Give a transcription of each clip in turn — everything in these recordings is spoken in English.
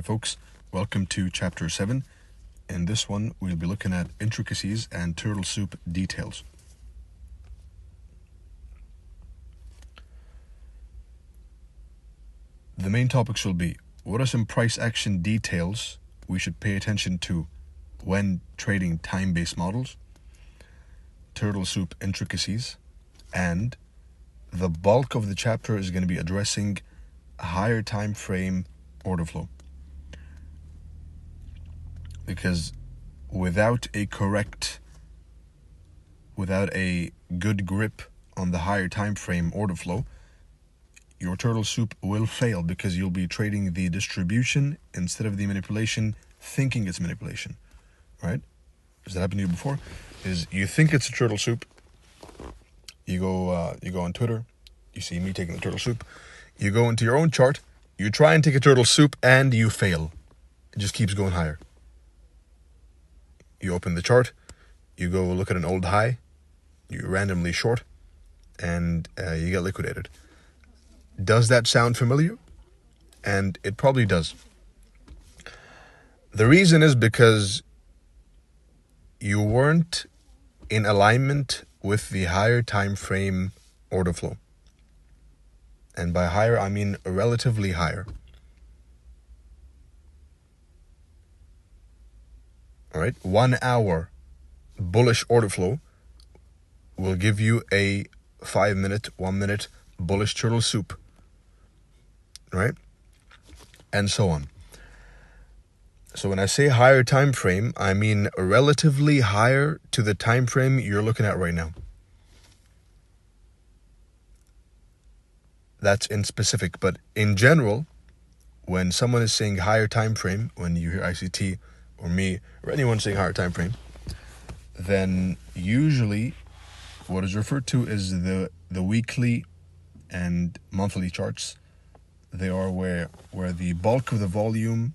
folks, welcome to Chapter 7. In this one, we'll be looking at intricacies and turtle soup details. The main topics will be, what are some price action details we should pay attention to when trading time-based models, turtle soup intricacies, and the bulk of the chapter is going to be addressing higher time frame order flow. Because without a good grip on the higher time frame order flow, your turtle soup will fail because you'll be trading the distribution instead of the manipulation, thinking it's manipulation, right? Has that happened to you before? Is you think it's a turtle soup, you go on Twitter, you see me taking the turtle soup, you go into your own chart, you try and take a turtle soup and you fail. It just keeps going higher. You open the chart, you go look at an old high, you randomly short, and you get liquidated. Does that sound familiar? And it probably does. The reason is because you weren't in alignment with the higher time frame order flow. And by higher, I mean relatively higher. All right, 1 hour bullish order flow will give you a 5-minute, 1-minute bullish turtle soup, right? And so on. So when I say higher time frame, I mean relatively higher to the time frame you're looking at right now. That's in specific, but in general, when someone is saying higher time frame, when you hear ICT or me or anyone saying higher time frame, then usually what is referred to is the weekly and monthly charts. They are where the bulk of the volume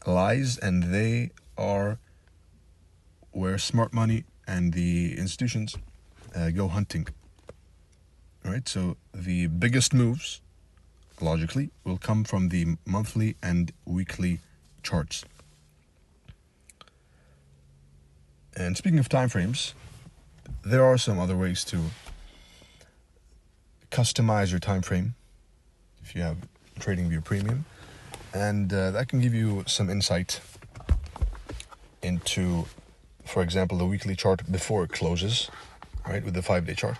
lies, and they are where smart money and the institutions go hunting. All right, so the biggest moves, logically, will come from the monthly and weekly charts. And speaking of time frames, there are some other ways to customize your time frame if you have TradingView Premium, and that can give you some insight into, for example, the weekly chart before it closes, right, with the 5-day chart.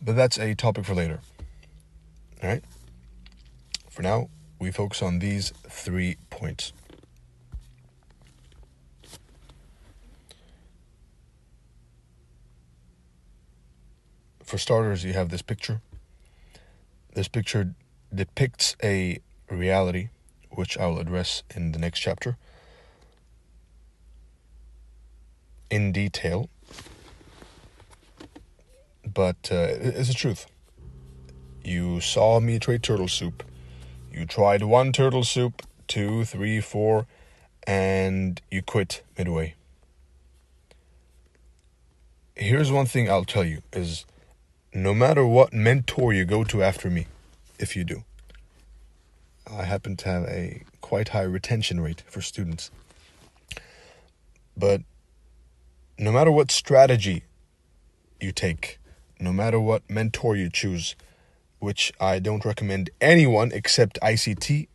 But that's a topic for later. All right. For now, we focus on these 3 points. For starters, you have this picture. This picture depicts a reality, which I will address in the next chapter in detail. But it's the truth. You saw me trade turtle soup. You tried 1 turtle soup, 2, 3, 4, and you quit midway. Here's one thing I'll tell you is, no matter what mentor you go to after me, if you do, I happen to have a quite high retention rate for students. But no matter what strategy you take, no matter what mentor you choose, which I don't recommend anyone except ICT,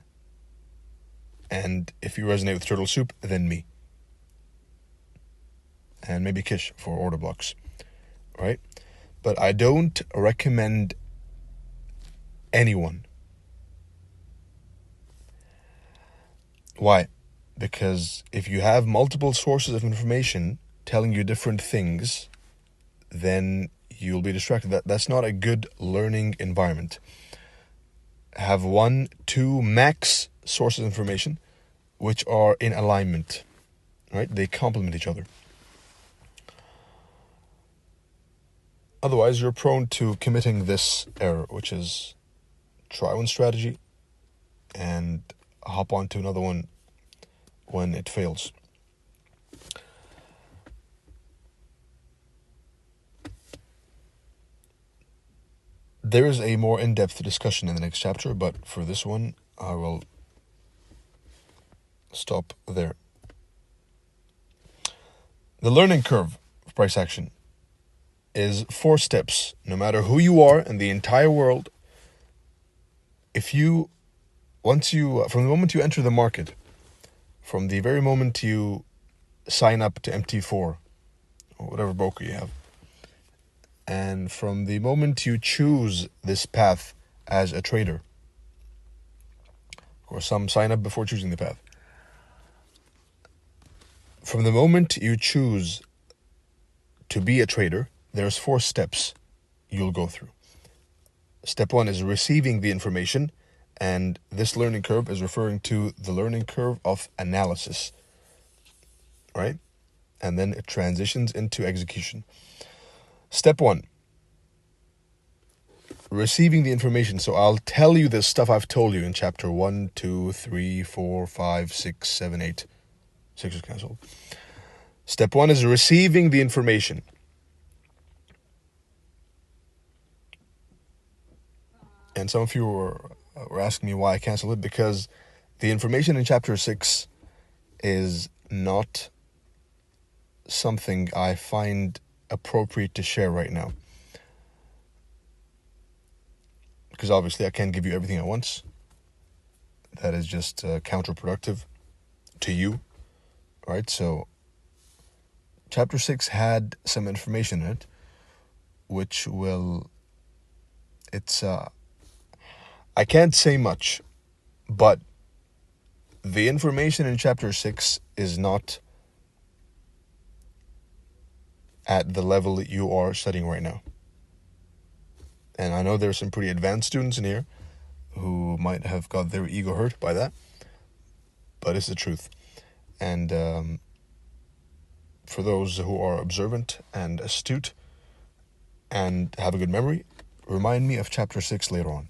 and if you resonate with turtle soup, then me. And maybe Kish for order blocks, right? But I don't recommend anyone. Why? Because if you have multiple sources of information telling you different things, then you'll be distracted. That's not a good learning environment. Have 1, 2 max sources of information which are in alignment, right? They complement each other. Otherwise, you're prone to committing this error, which is try one strategy and hop on to another one when it fails. There is a more in-depth discussion in the next chapter, but for this one, I will stop there. The learning curve of price action is 4 steps. No matter who you are in the entire world, from the moment you enter the market, from the very moment you sign up to MT4 or whatever broker you have, and from the moment you choose this path as a trader, or some sign up before choosing the path, from the moment you choose to be a trader, there's 4 steps you'll go through. Step 1 is receiving the information, and this learning curve is referring to the learning curve of analysis, right? And then it transitions into execution. Step 1, receiving the information. So I'll tell you the stuff I've told you in chapter 1, 2, 3, 4, 5, 6, 7, 8. 6 is cancelled. Step 1 is receiving the information. And some of you were asking me why I canceled it, because the information in chapter 6 is not something I find appropriate to share right now. Because obviously I can't give you everything at once. That is just counterproductive to you, right? So chapter 6 had some information in it, which I can't say much, but the information in chapter 6 is not at the level that you are studying right now. And I know there's some pretty advanced students in here who might have got their ego hurt by that, but it's the truth. And for those who are observant and astute and have a good memory, remind me of chapter 6 later on.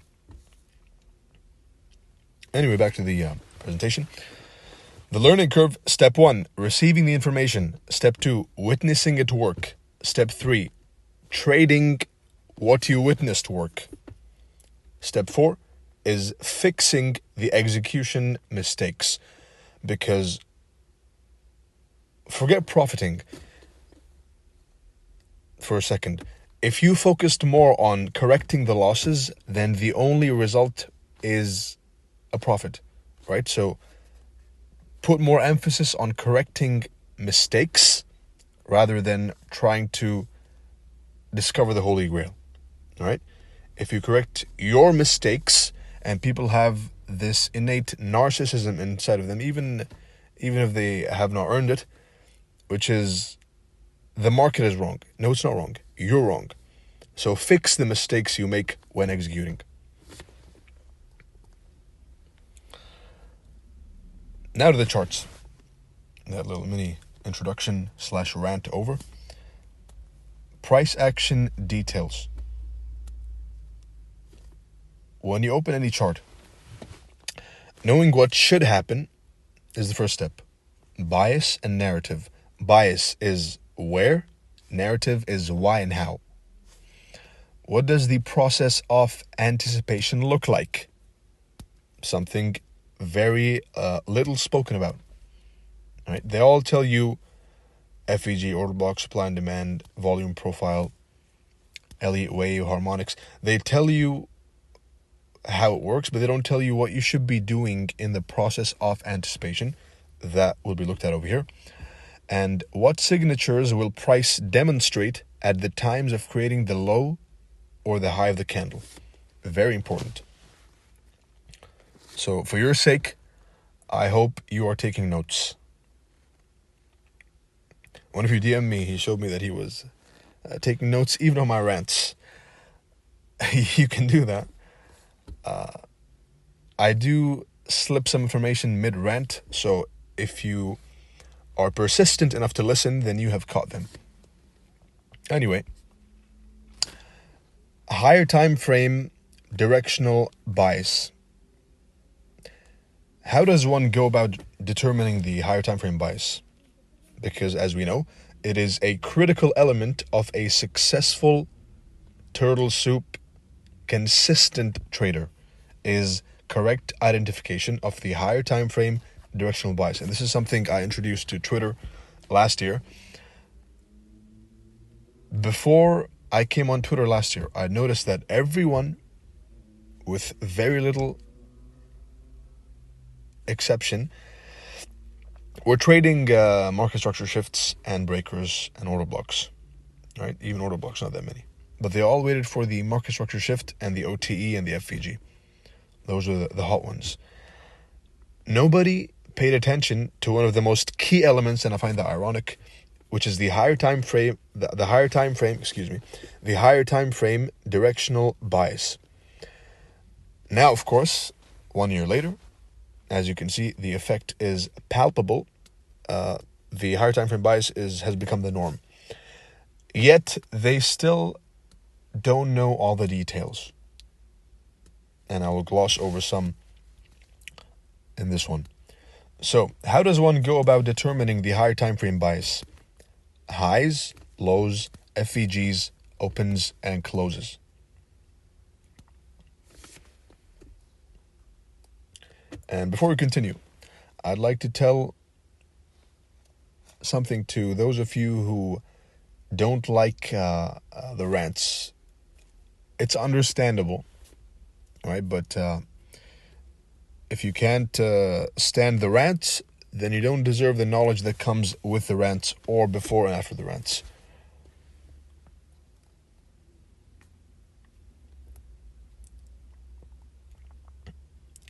Anyway, back to the presentation. The learning curve, step 1, receiving the information. Step 2, witnessing it work. Step 3, trading what you witnessed work. Step 4 is fixing the execution mistakes. Because forget profiting for a second. If you focused more on correcting the losses, then the only result is a profit, right? So put more emphasis on correcting mistakes rather than trying to discover the Holy Grail, all right? If you correct your mistakes, and people have this innate narcissism inside of them, even if they have not earned it, which is, the market is wrong. No, it's not wrong. You're wrong. So fix the mistakes you make when executing. Now to the charts. That little mini introduction / rant over. Price action details. When you open any chart, knowing what should happen is the first step. Bias and narrative. Bias is where, narrative is why and how. What does the process of anticipation look like? Something very little spoken about. Right? They all tell you FVG, order block, supply and demand, volume profile, Elliott wave, harmonics. They tell you how it works, but they don't tell you what you should be doing in the process of anticipation. That will be looked at over here. And what signatures will price demonstrate at the times of creating the low or the high of the candle. Very important. So for your sake, I hope you are taking notes. One of you DM'd me, he showed me that he was taking notes even on my rants. You can do that. I do slip some information mid-rant, so if you are persistent enough to listen, then you have caught them. Anyway, higher time frame directional bias. How does one go about determining the higher time frame bias? Because as we know, it is a critical element of a successful turtle soup consistent trader, is correct identification of the higher time frame directional bias. And this is something I introduced to Twitter last year. Before I came on Twitter last year, I noticed that everyone, with very little exception, were trading market structure shifts and breakers and order blocks. Right? Even order blocks, not that many. But they all waited for the market structure shift and the OTE and the FVG. Those were the hot ones. Nobody paid attention to one of the most key elements, and I find that ironic, which is the higher time frame, the higher time frame directional bias. Now, of course, 1 year later, as you can see, the effect is palpable. The higher time frame bias has become the norm. Yet they still don't know all the details, and I will gloss over some in this one. So, how does one go about determining the higher time frame bias? Highs, lows, FVGs, opens, and closes. And before we continue, I'd like to tell something to those of you who don't like the rants. It's understandable, right? But if you can't stand the rants, then you don't deserve the knowledge that comes with the rants or before and after the rants.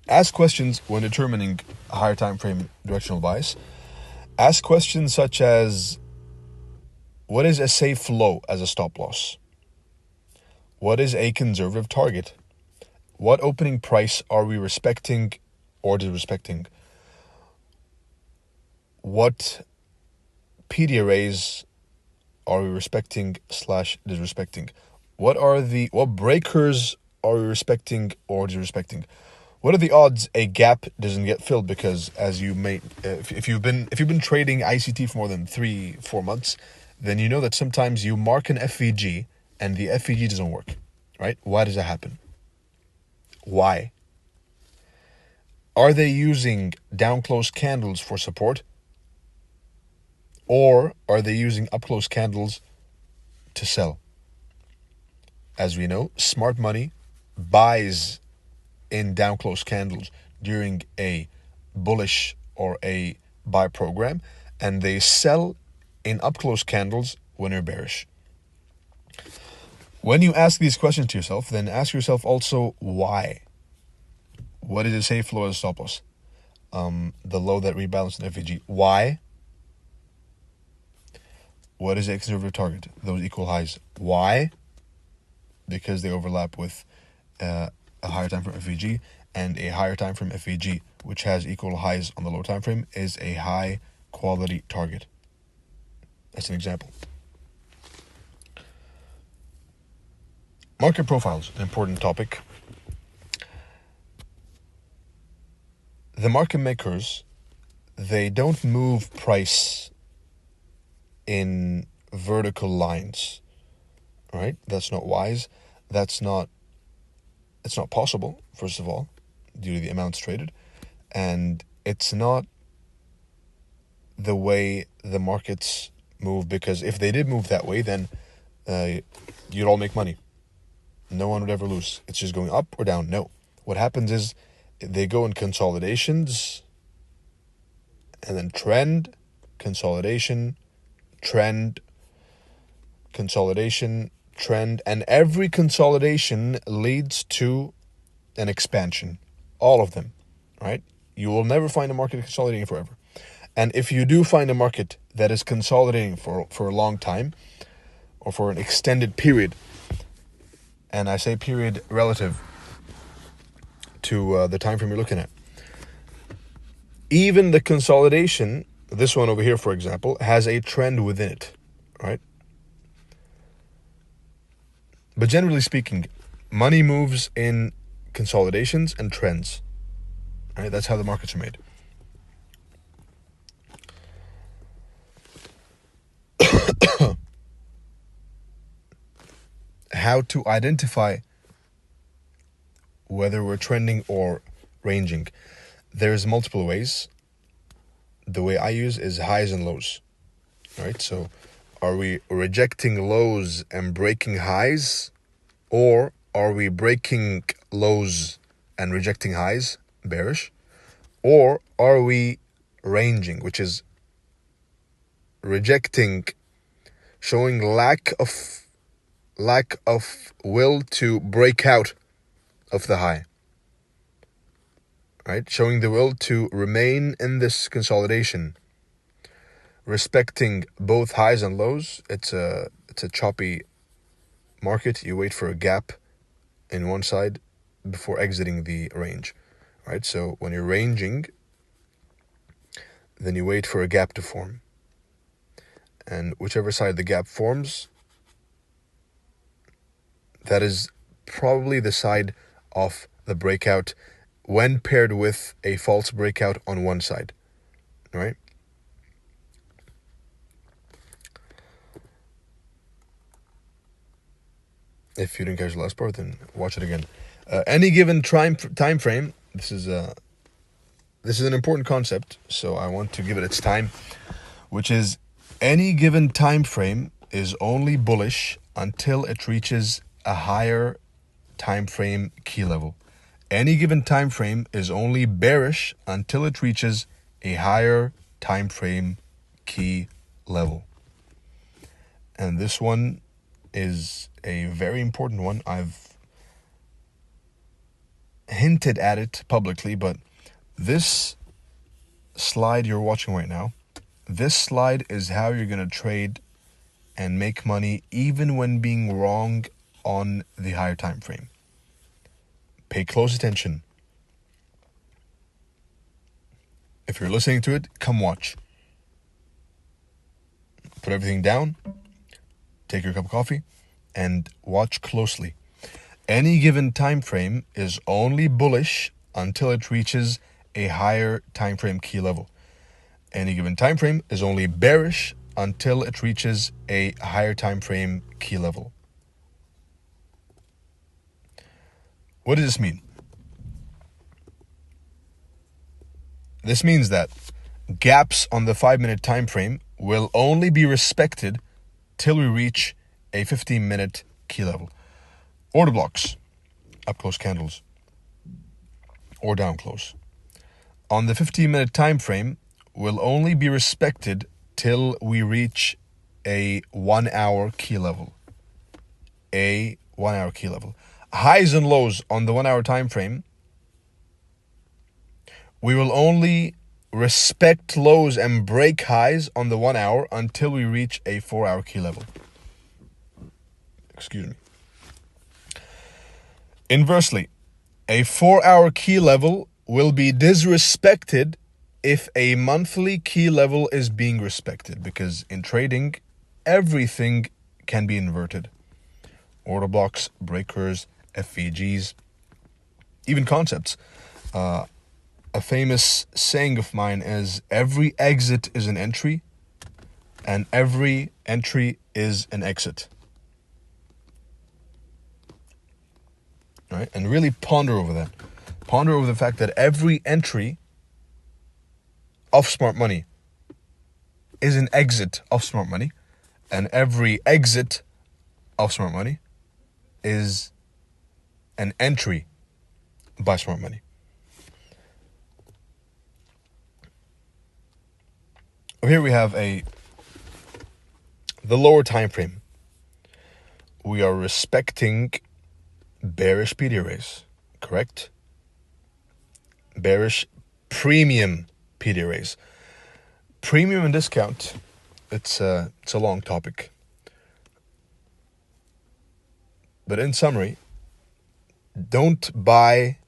Ask questions when determining a higher time frame directional bias. Ask questions such as, what is a safe low as a stop loss? What is a conservative target? What opening price are we respecting or disrespecting? What PD arrays are we respecting / disrespecting? What breakers are we respecting or disrespecting? What are the odds a gap doesn't get filled? Because as you may, if you've been trading ICT for more than 3-4 months, then you know that sometimes you mark an FVG and the FVG doesn't work, right? Why does that happen? Why? Are they using down close candles for support? Or are they using up close candles to sell? As we know, smart money buys in down close candles during a bullish or a buy program, and they sell in up close candles when you're bearish. When you ask these questions to yourself, then ask yourself also why. What is a safe low as a stop loss? The low that rebalanced in FVG. Why? What is a conservative target? Those equal highs. Why? Because they overlap with a higher time frame FVG, and a higher time frame FVG, which has equal highs on the low time frame, is a high quality target. That's an example. Market profiles, an important topic. The market makers, they don't move price in vertical lines, right? That's not wise. It's not possible, first of all, due to the amounts traded. And it's not the way the markets move, because if they did move that way, then you'd all make money. No one would ever lose. It's just going up or down. No. What happens is they go in consolidations and then trend, consolidation, trend, consolidation, trend, and every consolidation leads to an expansion. All of them, right? You will never find a market consolidating forever. And if you do find a market that is consolidating for a long time or for an extended period, and I say period relative to the time frame you're looking at, even the consolidation, this one over here, for example, has a trend within it, right? But generally speaking, money moves in consolidations and trends, right? That's how the markets are made. How to identify whether we're trending or ranging. There's multiple ways. the way I use is highs and lows. All right, so are we rejecting lows and breaking highs, or are we breaking lows and rejecting highs, bearish, or are we ranging, which is rejecting, showing lack of will to break out of the high, right? Showing the will to remain in this consolidation, respecting both highs and lows. It's a choppy market. You wait for a gap in one side before exiting the range, right? So when you're ranging, then you wait for a gap to form, and whichever side the gap forms, that is probably the side of the breakout when paired with a false breakout on one side, right? If you didn't catch the last part, then watch it again. Any given time frame, this is an important concept, so I want to give it its time, which is any given time frame is only bullish until it reaches a higher time frame key level. Any given time frame is only bearish until it reaches a higher time frame key level. And this one is a very important one. I've hinted at it publicly, but this slide you're watching right now, this slide is how you're going to trade and make money even when being wrong on the higher time frame. Pay close attention. If you're listening to it, come watch. Put everything down, take your cup of coffee, and watch closely. Any given time frame is only bullish until it reaches a higher time frame key level. Any given time frame is only bearish until it reaches a higher time frame key level. What does this mean? This means that gaps on the 5-minute time frame will only be respected till we reach a 15-minute key level. Order blocks, up close candles, or down close, on the 15-minute time frame will only be respected till we reach a 1-hour key level. A 1-hour key level. Highs and lows on the 1-hour time frame, we will only respect lows and break highs on the 1 hour until we reach a 4-hour key level. Excuse me. Inversely, a 4-hour key level will be disrespected if a monthly key level is being respected, because in trading, everything can be inverted. Order blocks, breakers, FVGs, even concepts. A famous saying of mine is, every exit is an entry and every entry is an exit. All right? And really ponder over that. Ponder over the fact that every entry of smart money is an exit of smart money, and every exit of smart money is an entry by smart money. Here we have the lower time frame. We are respecting bearish PD arrays, correct? Bearish premium PD arrays. Premium and discount, it's a long topic. But in summary, don't buy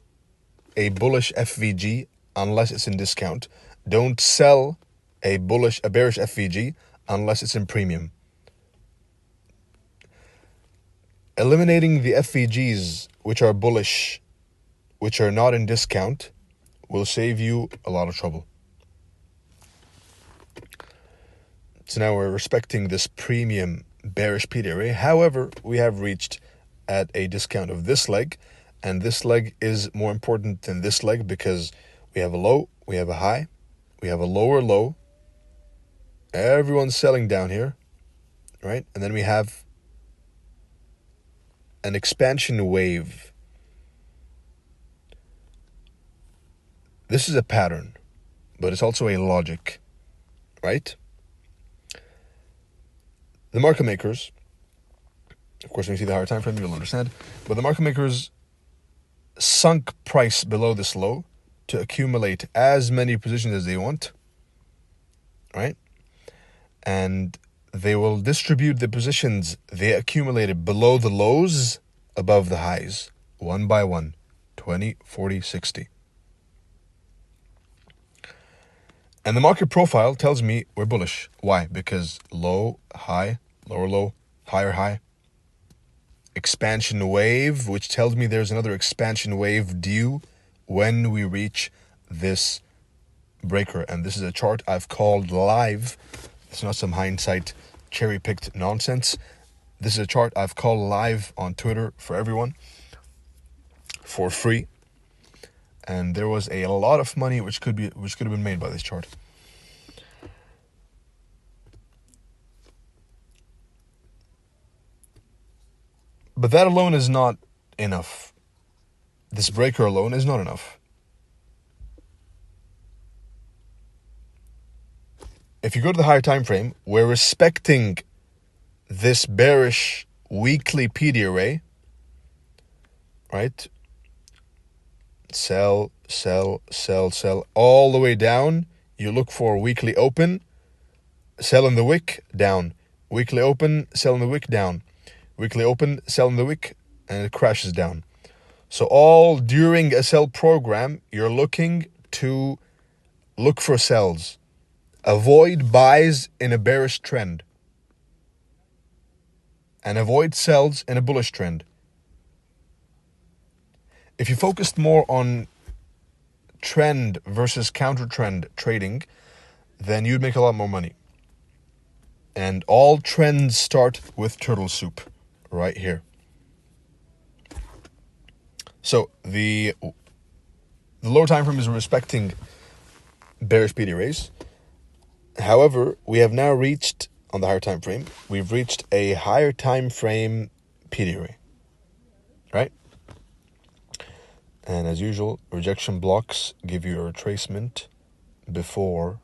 a bullish FVG unless it's in discount. Don't sell a bearish FVG unless it's in premium. Eliminating the FVGs which are bullish, which are not in discount, will save you a lot of trouble. So now we're respecting this premium bearish PD array. However, we have reached at a discount of this leg, and this leg is more important than this leg because we have a low, we have a high, we have a lower low. Everyone's selling down here, right? And then we have an expansion wave. This is a pattern, but it's also a logic, right? The market makers, of course, when you see the higher time frame, you'll understand, but the market makers sunk price below this low to accumulate as many positions as they want, right? And they will distribute the positions they accumulated below the lows above the highs, one by one, 20, 40, 60. And the market profile tells me we're bullish. Why? Because low, high, lower low, higher high. Expansion wave, which tells me there's another expansion wave due when we reach this breaker. And this is a chart I've called live. It's not some hindsight cherry-picked nonsense. This is a chart I've called live on Twitter for everyone for free. And there was a lot of money which could have been made by this chart. But that alone is not enough. This breaker alone is not enough. If you go to the higher time frame, we're respecting this bearish weekly PD array, right? Sell, sell, sell, sell, all the way down. You look for weekly open, sell in the wick, down. Weekly open, sell in the wick, down. Weekly open, sell in the wick, and it crashes down. So all during a sell program, you're looking to look for sells. Avoid buys in a bearish trend. And avoid sells in a bullish trend. If you focused more on trend versus counter trend trading, then you'd make a lot more money. And all trends start with turtle soup right here. So the lower time frame is respecting bearish PD arrays. However, we have now reached, on the higher time frame, we've reached a higher time frame PD array, right? And as usual, rejection blocks give you a retracement before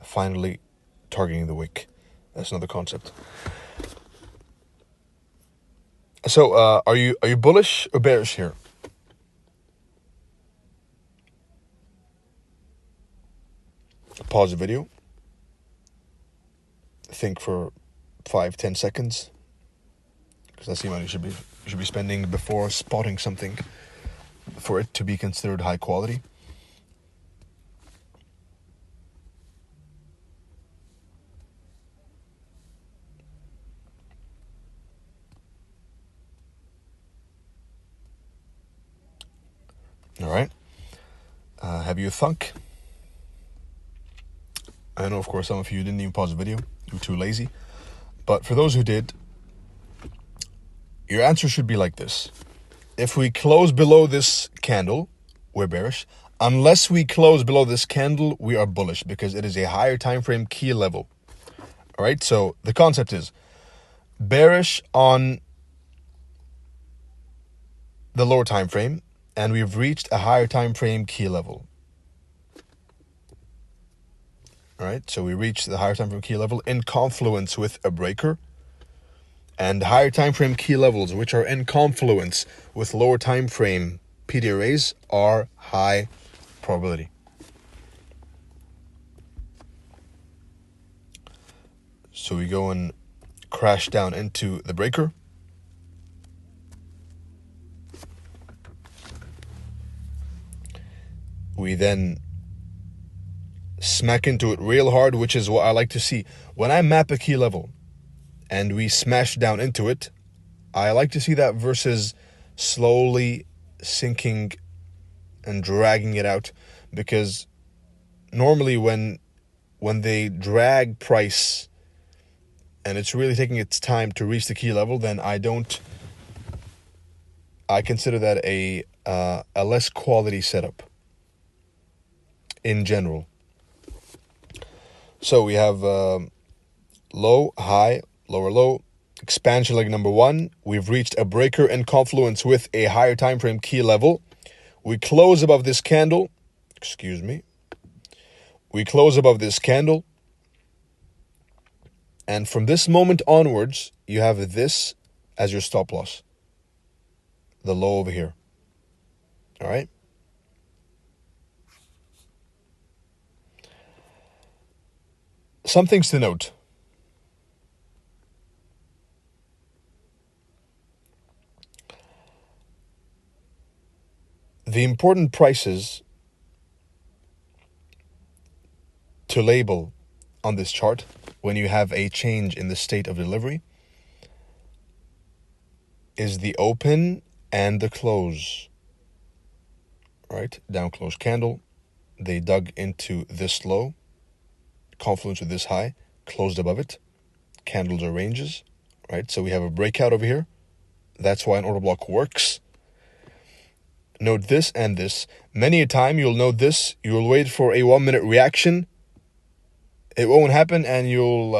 finally targeting the wick. That's another concept. So, are you bullish or bearish here? Pause the video. Think for 5-10 seconds, because that's the amount you should be spending before spotting something for it to be considered high quality. All right. Have you thunk? I know, of course, some of you didn't even pause the video. You were too lazy. But for those who did, your answer should be like this. If we close below this candle, we're bearish. Unless we close below this candle, we are bullish, because it is a higher time frame key level. All right, so the concept is bearish on the lower time frame, and we've reached a higher time frame key level. All right, so we reached the higher time frame key level in confluence with a breaker, and higher time frame key levels, which are in confluence with lower time frame PD arrays, are high probability. So we go and crash down into the breaker. We then smack into it real hard, which is what I like to see. When I map a key level and we smash down into it, I like to see that versus slowly sinking and dragging it out, because normally when they drag price and it's really taking its time to reach the key level, then I consider that a less quality setup. in general. So we have low, high, lower low, expansion leg number 1. We've reached a breaker and confluence with a higher time frame key level. We close above this candle. We close above this candle. And from this moment onwards, you have this as your stop loss. The low over here. All right? Some things to note. The important prices to label on this chart when you have a change in the state of delivery is the open and the close. Right? Down close candle. They dug into this low, confluence with this high, closed above it. Candles are ranges. Right? So we have a breakout over here. That's why an order block works. Note this and this. Many a time you'll note this. You'll wait for a 1-minute reaction. It won't happen and you'll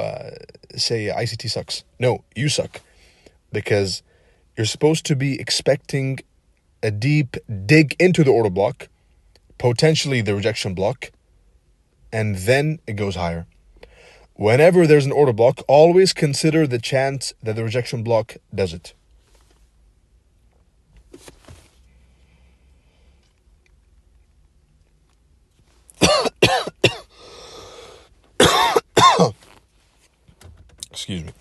say ICT sucks. No, you suck. Because you're supposed to be expecting a deep dig into the order block, potentially the rejection block, and then it goes higher. Whenever there's an order block, always consider the chance that the rejection block does it. Excuse me.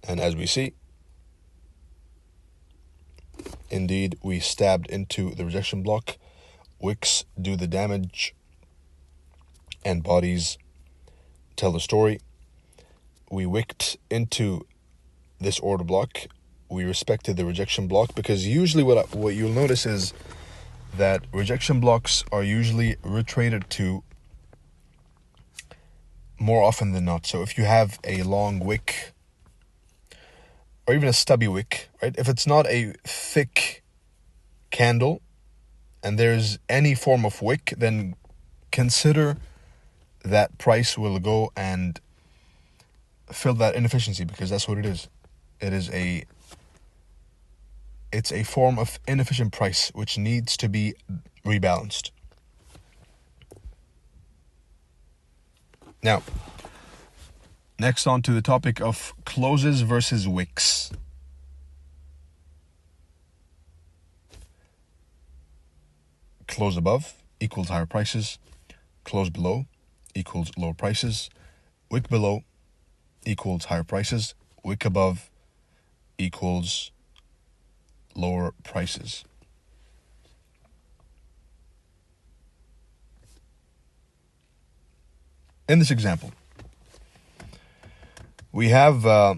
And as we see, indeed, we stabbed into the rejection block. Wicks do the damage, and bodies tell the story. We wicked into this order block. We respected the rejection block, because usually what you'll notice is that rejection blocks are usually retraced to more often than not. So if you have a long wick or even a stubby wick, right? If it's not a thick candle and there's any form of wick, then consider that price will go and fill that inefficiency, because that's what it is. It's a form of inefficient price which needs to be rebalanced. Now, next on to the topic of closes versus wicks. Close above equals higher prices. Close below equals lower prices. Wick below equals higher prices. Wick above equals lower prices. In this example, we have a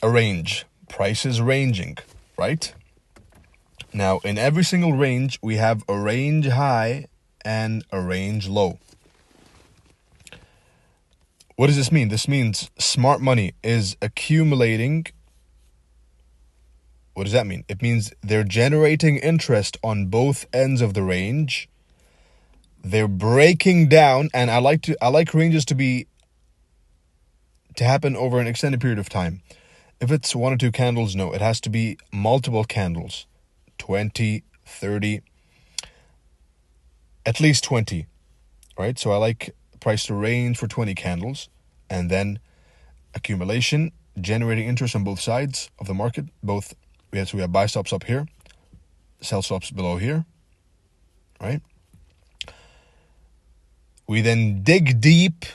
range, prices ranging, right? Now, in every single range, we have a range high and a range low. What does this mean? This means smart money is accumulating. What does that mean? It means they're generating interest on both ends of the range. They're breaking down, and I like ranges to happen over an extended period of time. If it's 1 or 2 candles, no, it has to be multiple candles. 20, 30, at least 20, right? So I like price to range for 20 candles, and then accumulation, generating interest on both sides of the market. We have buy stops up here, sell stops below here, right? We then dig deep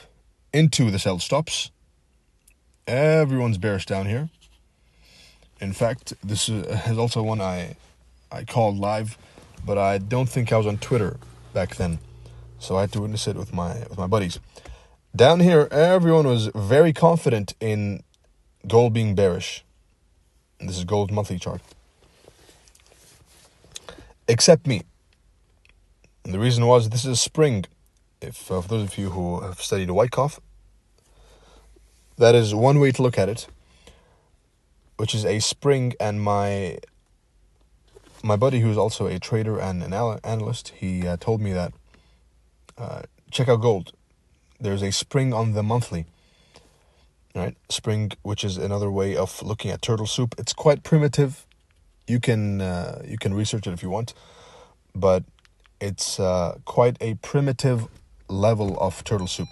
into the sell stops. Everyone's bearish down here. In fact, this is also one I called live, but I don't think I was on Twitter back then, so I had to witness it with my buddies. Down here, everyone was very confident in gold being bearish. And this is gold monthly chart, except me. And the reason was, this is a spring. If for those of you who have studied Wyckoff, that is one way to look at it, which is a spring. And my buddy, who is also a trader and an analyst, he told me that Check out gold. There's a spring on the monthly. Right, spring, which is another way of looking at turtle soup. It's quite primitive. You can research it if you want, but it's quite a primitive level of turtle soup,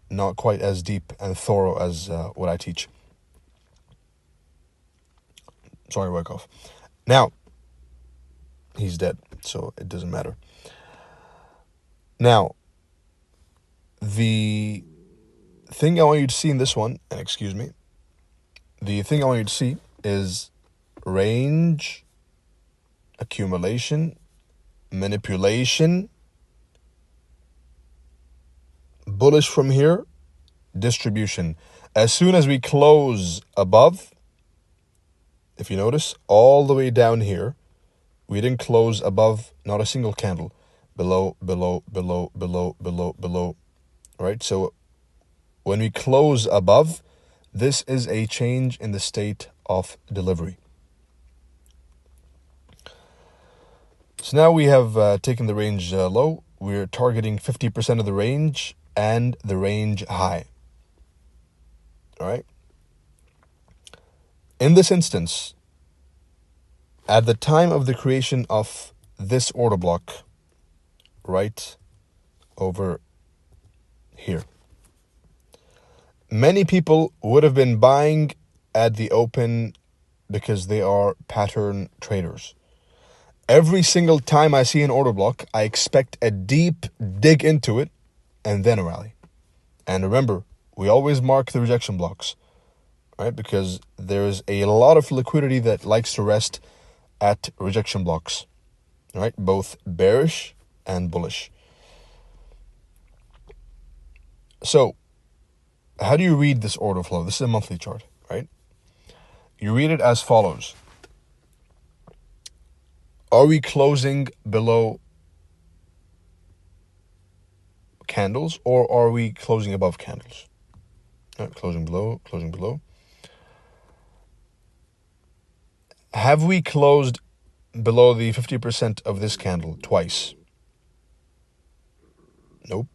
not quite as deep and thorough as what I teach. Sorry, Wyckoff. Now, he's dead, so it doesn't matter. Now, the thing I want you to see in this one, and excuse me, the thing I want you to see is range, accumulation, manipulation, bullish from here, distribution. As soon as we close above, if you notice, all the way down here, we didn't close above, not a single candle. Below, below, below, below, below, below. Right? So when we close above, this is a change in the state of delivery. So now we have taken the range low. We're targeting 50% of the range and the range high. All right. In this instance, at the time of the creation of this order block, right over here, many people would have been buying at the open because they are pattern traders. Every single time I see an order block, I expect a deep dig into it and then a rally. And remember, we always mark the rejection blocks, right? Because there's a lot of liquidity that likes to rest at rejection blocks, right? Both bearish and bullish. So, how do you read this order flow? This is a monthly chart, right? You read it as follows. Are we closing below candles or are we closing above candles? Closing below, closing below. Have we closed below the 50% of this candle twice? Nope.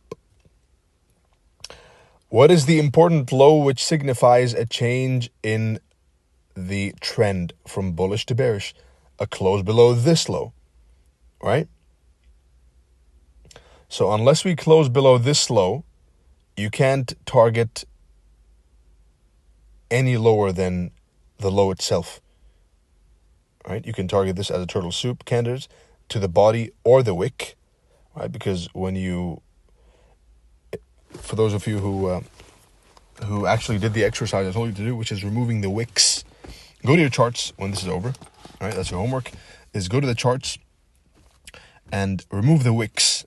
What is the important low which signifies a change in the trend from bullish to bearish? A close below this low, right? So unless we close below this low, you can't target any lower than the low itself, right? You can target this as a turtle soup candidate to the body or the wick, right? Because when you, for those of you who actually did the exercise I told you to do, which is removing the wicks, go to your charts when this is over. All right, that's your homework, is go to the charts and remove the wicks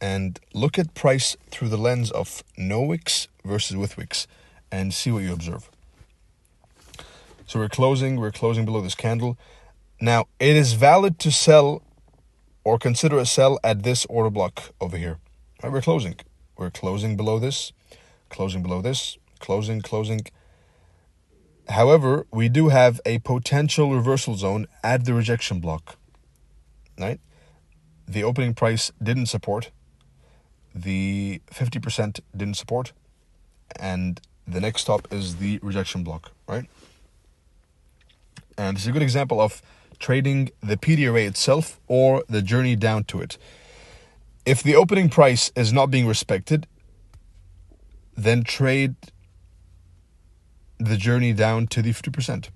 and look at price through the lens of no wicks versus with wicks and see what you observe. So we're closing below this candle. Now, it is valid to sell or consider a sell at this order block over here. All right, we're closing below this, closing below this, closing. However, we do have a potential reversal zone at the rejection block, right? The opening price didn't support, the 50% didn't support, and the next stop is the rejection block, right? And this is a good example of trading the PD array itself or the journey down to it. If the opening price is not being respected, then trade the journey down to the 50%.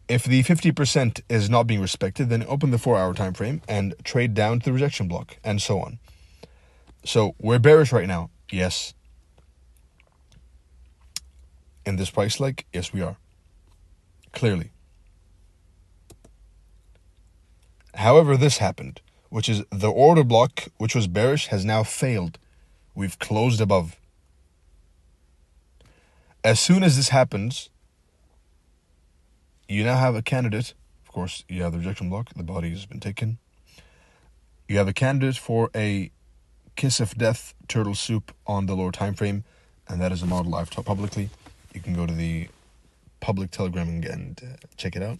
If the 50% is not being respected, then open the 4-hour time frame and trade down to the rejection block, and so on. So we're bearish right now. Yes. In this price leg, yes, we are. Clearly. However, this happened, which is the order block, which was bearish, has now failed. We've closed above. As soon as this happens, you now have a candidate. Of course, you have the rejection block. The body has been taken. You have a candidate for a kiss of death turtle soup on the lower time frame, and that is a model I've taught publicly. You can go to the public Telegram and check it out.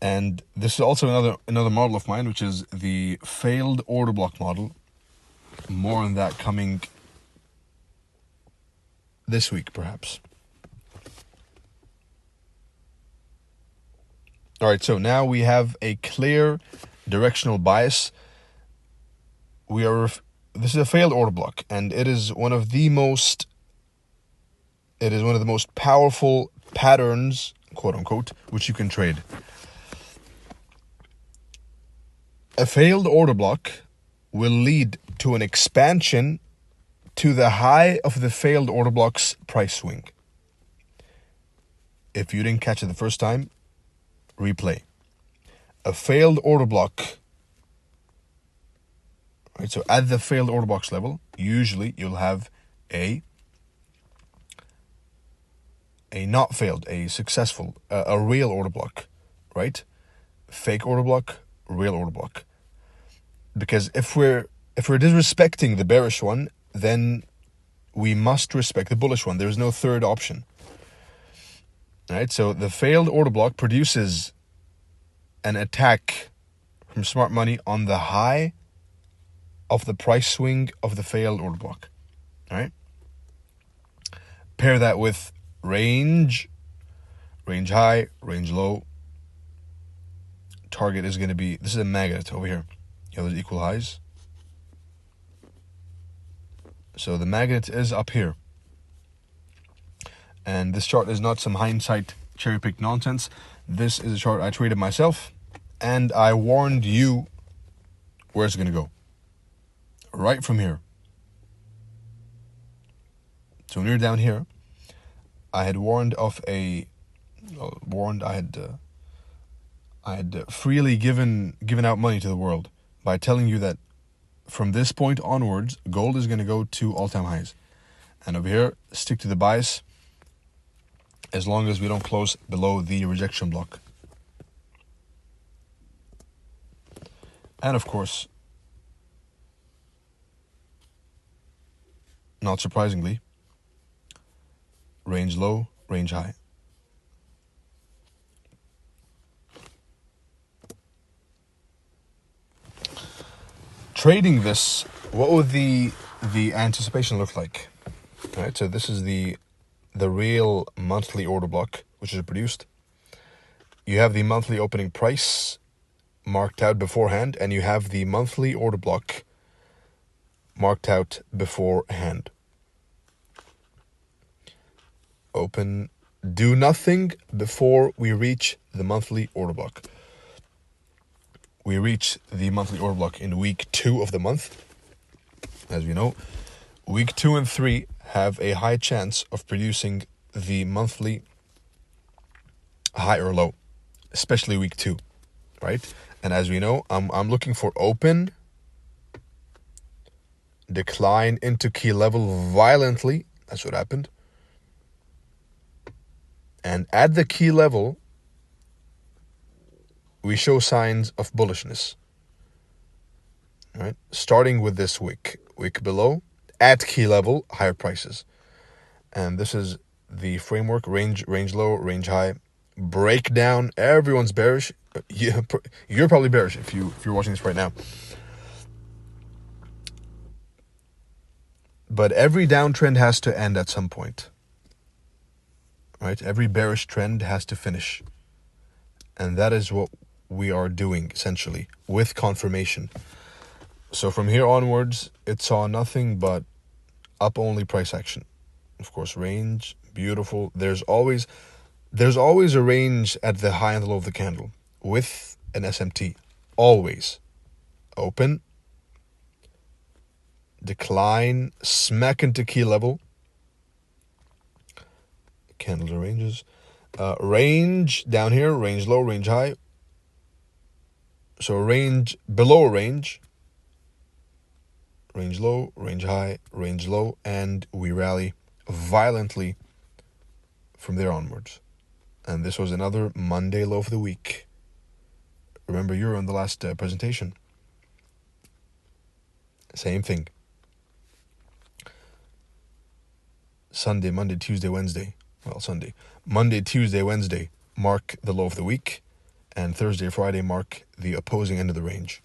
And this is also another model of mine, which is the failed order block model. More on that coming this week, perhaps. All right, so now we have a clear directional bias. This is a failed order block, and it is one of the most powerful patterns, quote unquote, which you can trade. A failed order block will lead to an expansion to the high of the failed order block's price swing. If you didn't catch it the first time, replay. A failed order block, right? So at the failed order blocks level, usually you'll have a not failed, a successful, a real order block, right? Fake order block, real order block. Because if we're disrespecting the bearish one, then we must respect the bullish one. There's no third option. All right, so the failed order block produces an attack from smart money on the high of the price swing of the failed order block. All right. Pair that with range high, range low. Target is going to be, this is a magnet over here. You have those equal highs. So the magnet is up here. And this chart is not some hindsight cherry-picked nonsense. This is a chart I traded myself, and I warned you where it's going to go. Right from here. So when you're down here, I had warned of I had freely given out money to the world by telling you that from this point onwards, gold is going to go to all-time highs. And over here, stick to the bias as long as we don't close below the rejection block. And of course, not surprisingly, range low, range high. Trading this, what would the anticipation look like? All right, so this is the real monthly order block, which is produced. You have the monthly opening price marked out beforehand, and you have the monthly order block marked out beforehand. Open, do nothing before we reach the monthly order block. We reach the monthly order block in week 2 of the month. As we know, week 2 and 3 have a high chance of producing the monthly high or low, especially week 2, right? And as we know, I'm looking for open, decline into key level violently. That's what happened. And at the key level, we show signs of bullishness. Right? Starting with this wick below, at key level, higher prices. And this is the framework, range low, range high, breakdown. Everyone's bearish. You're probably bearish if you're watching this right now. But every downtrend has to end at some point. Right? Every bearish trend has to finish. And that is what we are doing, essentially, with confirmation. So from here onwards, it saw nothing but up-only price action. Of course, range, beautiful. There's always a range at the high and the low of the candle with an SMT. Always. Open, decline, smack into key level. Candles or ranges. Range down here, range low, range high. So range below range low, range high, range low, and we rally violently from there onwards. And this was another Monday low of the week. Remember, you were on the last presentation. Same thing. Sunday, Monday, Tuesday, Wednesday. Well, Sunday. Monday, Tuesday, Wednesday mark the low of the week. and Thursday, Friday mark the opposing end of the range.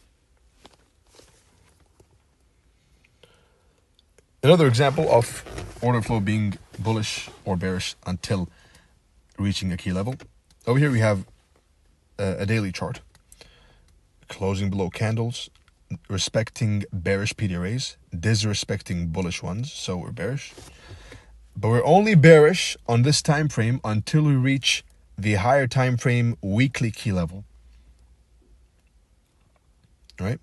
Another example of order flow being bullish or bearish until reaching a key level. Over here we have a daily chart. Closing below candles, respecting bearish PDRAs, disrespecting bullish ones, so we're bearish. But we're only bearish on this time frame until we reach the higher time frame weekly key level. Right?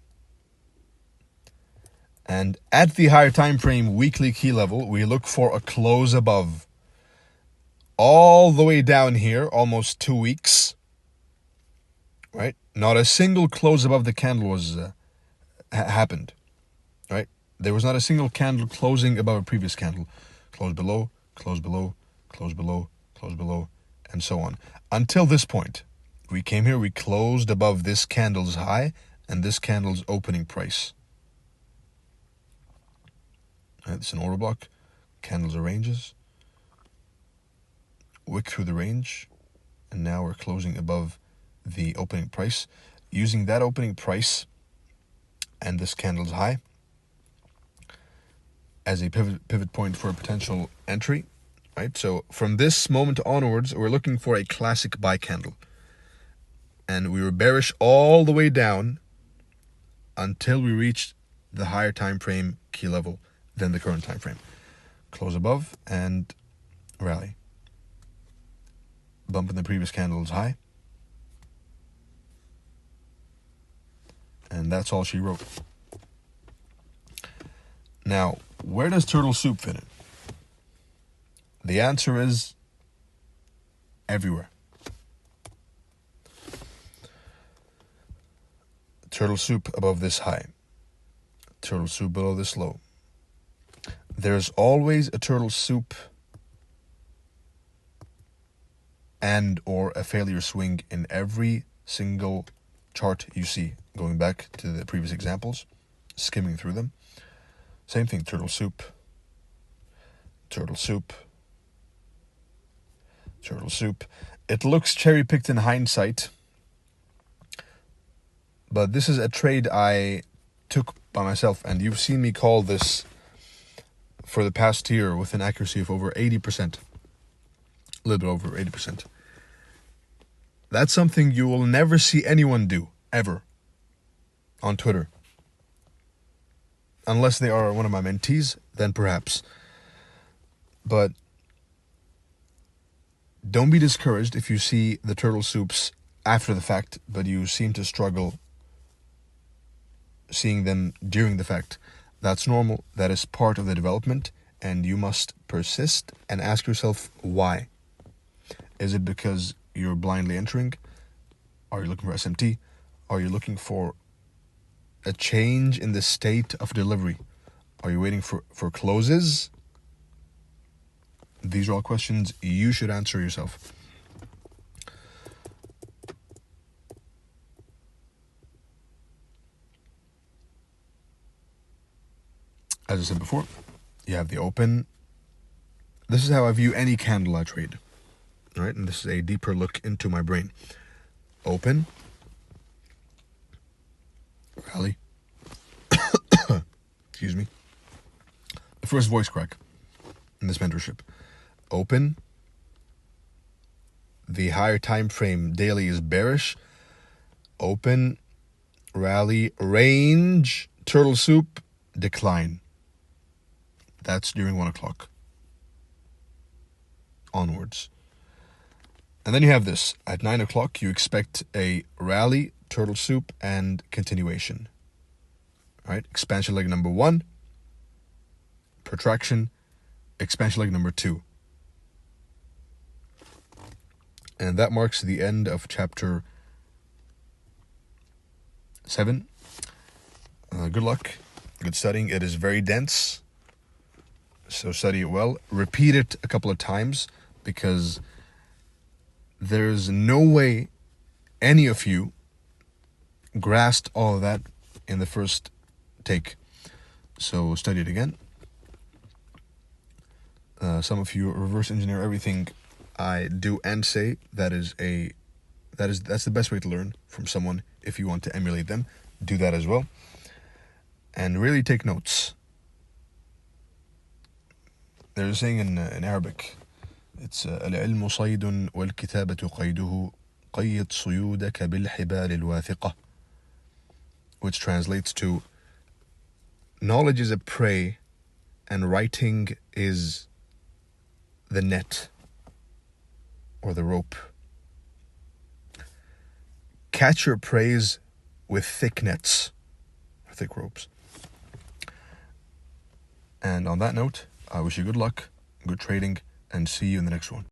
And at the higher time frame weekly key level, we look for a close above. All the way down here, almost 2 weeks. Right? Not a single close above the candle was happened. Right? There was not a single candle closing above a previous candle. Close below, close below, close below, close below, and so on. Until this point, we came here, we closed above this candle's high and this candle's opening price. Right, it's an order block. Candles are ranges. Wick through the range. And now we're closing above the opening price. Using that opening price and this candle's high as a pivot point for a potential entry. Right? So from this moment onwards, we're looking for a classic buy candle. And we were bearish all the way down until we reached the higher time frame key level than the current time frame. Close above and rally. Bump in the previous candle's high. And that's all she wrote. Now, where does turtle soup fit in? The answer is everywhere. Turtle soup above this high. Turtle soup below this low. There's always a turtle soup and or a failure swing in every single chart you see. Going back to the previous examples, skimming through them. Same thing, turtle soup, turtle soup, turtle soup. It looks cherry-picked in hindsight, but this is a trade I took by myself, and you've seen me call this for the past year with an accuracy of over 80%. A little bit over 80%. That's something you will never see anyone do, ever, on Twitter. Unless they are one of my mentees, then perhaps. But don't be discouraged if you see the turtle soups after the fact, but you seem to struggle seeing them during the fact. That's normal. That is part of the development, and you must persist and ask yourself why. Is it because you're blindly entering? Are you looking for SMT? Are you looking for a change in the state of delivery? Are you waiting for closes? These are all questions you should answer yourself. As I said before, you have the open. This is how I view any candle I trade. All right, and this is a deeper look into my brain. Open. Rally. Excuse me. The first voice crack in this mentorship. Open. The higher time frame daily is bearish. Open. Rally. Range. Turtle soup. Decline. That's during 1 o'clock onwards. And then you have this. At 9 o'clock, you expect a rally, turtle soup, and continuation. All right, expansion leg number 1, protraction, expansion leg number 2. And that marks the end of chapter 7. Good luck. Good studying. It is very dense, so study it well. Repeat it a couple of times, because there's no way any of you grasped all of that in the first take. So study it again. Some of you reverse engineer everything I do and say. That is a That's the best way to learn from someone. If you want to emulate them, do that as well. And really take notes. There's a saying in Arabic. It's العلم صيد والكتابة قيده قيد صيودك بالحبال الواثقة, which translates to, knowledge is a prey and writing is the net or the rope. Catch your preys with thick nets, or thick ropes. And on that note, I wish you good luck, good trading, and see you in the next one.